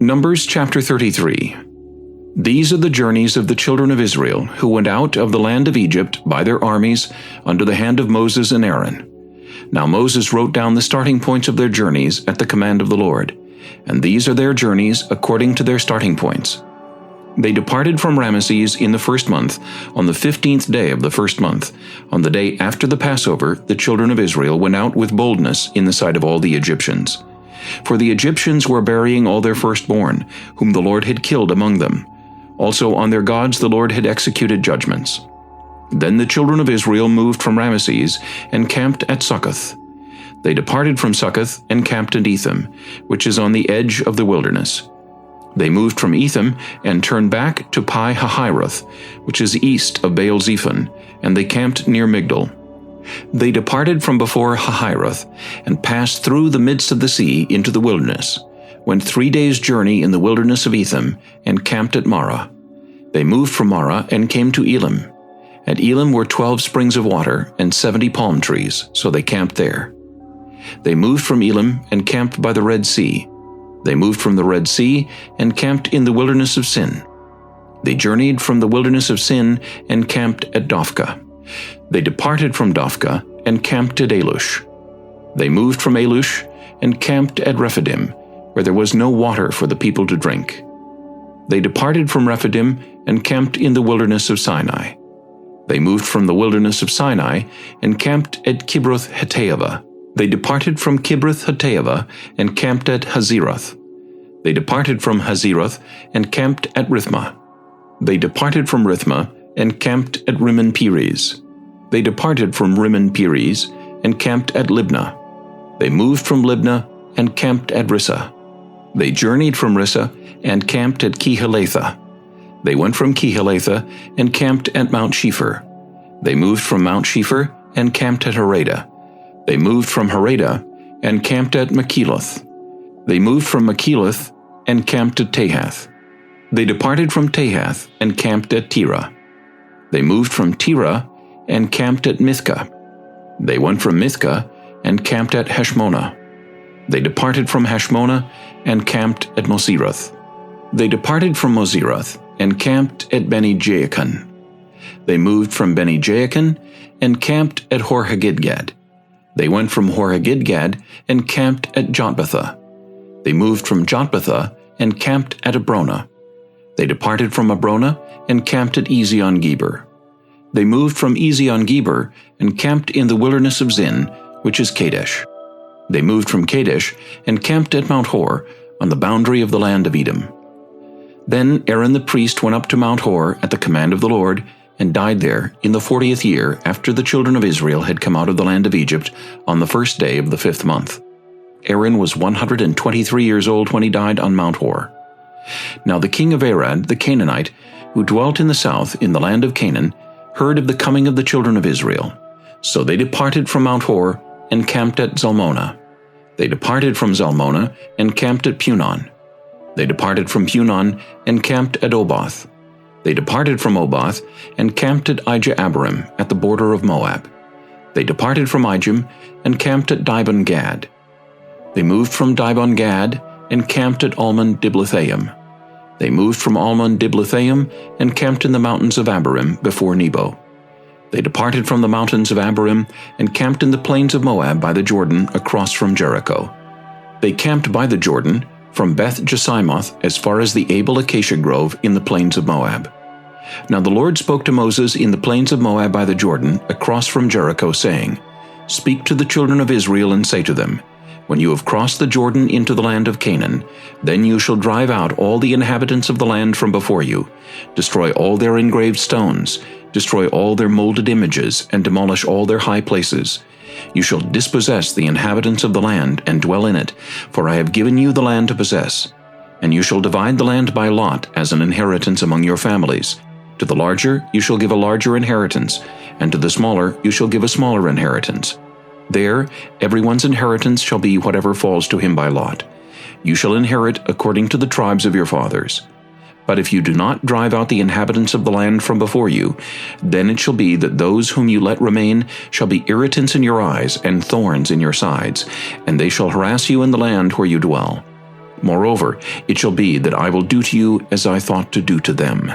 Numbers chapter 33. These are the journeys of the children of Israel, who went out of the land of Egypt by their armies under the hand of Moses and Aaron. Now Moses wrote down the starting points of their journeys at the command of the Lord, and these are their journeys according to their starting points. They departed from Ramesses in the first month, on the 15th day of the first month. On the day after the Passover, the children of Israel went out with boldness in the sight of all the Egyptians. For the Egyptians were burying all their firstborn, whom the Lord had killed among them. Also on their gods the Lord had executed judgments. Then the children of Israel moved from Ramesses and camped at Succoth. They departed from Succoth and camped at Etham, which is on the edge of the wilderness. They moved from Etham and turned back to Pi-hahiroth, which is east of Baal-zephon, and they camped near Migdol. They departed from before Hahiroth and passed through the midst of the sea into the wilderness, went 3 days' journey in the wilderness of Etham, and camped at Marah. They moved from Marah and came to Elim. At Elim were 12 springs of water and 70 palm trees, so they camped there. They moved from Elim and camped by the Red Sea. They moved from the Red Sea and camped in the wilderness of Sin. They journeyed from the wilderness of Sin and camped at Dophkah. They departed from Dophkah and camped at Alush. They moved from Alush and camped at Rephidim, where there was no water for the people to drink. They departed from Rephidim and camped in the wilderness of Sinai. They moved from the wilderness of Sinai and camped at Kibroth-Hattaavah. They departed from Kibroth-Hattaavah and camped at Hazeroth. They departed from Hazeroth and camped at Rithmah. They departed from Rithmah and camped at Rimmon-Perez. They departed from Rimmon-Perez and camped at Libnah. They moved from Libnah and camped at Rissah. They journeyed from Rissah and camped at Kehelatha. They went from Kehelatha and camped at Mount Shepher. They moved from Mount Shepher and camped at Harada. They moved from Harada and camped at Makheloth. They moved from Makheloth and camped at Tahath. They departed from Tahath and camped at Terah. They moved from Terah and camped at Mithkah. They went from Mithkah and camped at Heshmonah. They departed from Heshmonah and camped at Moseroth. They departed from Moseroth and camped at Beni-Jaakan. They moved from Beni-Jaakan and camped at Hor-Haggidgad. They went from Hor-Haggidgad and camped at Jotbathah. They moved from Jotbathah and camped at Abrona. They departed from Abrona and camped at Ezion-Geber. They moved from Ezion-Geber and camped in the wilderness of Zin, which is Kadesh. They moved from Kadesh and camped at Mount Hor, on the boundary of the land of Edom. Then Aaron the priest went up to Mount Hor at the command of the Lord, and died there in the 40th year after the children of Israel had come out of the land of Egypt, on the first day of the 5th month. Aaron was 123 years old when he died on Mount Hor. Now the king of Arad, the Canaanite, who dwelt in the south in the land of Canaan, heard of the coming of the children of Israel. So they departed from Mount Hor and camped at Zalmonah. They departed from Zalmonah and camped at Punon. They departed from Punon and camped at Oboth. They departed from Oboth and camped at Ijah-Abarim at the border of Moab. They departed from Ijim and camped at Dibon-Gad. They moved from Dibon-Gad and camped at Almon-Diblathaim. They moved from Almon-Diblathaim and camped in the mountains of Abarim before Nebo. They departed from the mountains of Abarim and camped in the plains of Moab by the Jordan across from Jericho. They camped by the Jordan from Beth-Jesimoth as far as the Abel acacia grove in the plains of Moab. Now the Lord spoke to Moses in the plains of Moab by the Jordan across from Jericho, saying, "Speak to the children of Israel and say to them, When you have crossed the Jordan into the land of Canaan, then you shall drive out all the inhabitants of the land from before you, destroy all their engraved stones, destroy all their molded images, and demolish all their high places. You shall dispossess the inhabitants of the land and dwell in it, for I have given you the land to possess. And you shall divide the land by lot as an inheritance among your families. To the larger you shall give a larger inheritance, and to the smaller you shall give a smaller inheritance. There everyone's inheritance shall be whatever falls to him by lot. You shall inherit according to the tribes of your fathers. But if you do not drive out the inhabitants of the land from before you, then it shall be that those whom you let remain shall be irritants in your eyes and thorns in your sides, and they shall harass you in the land where you dwell. Moreover, it shall be that I will do to you as I thought to do to them.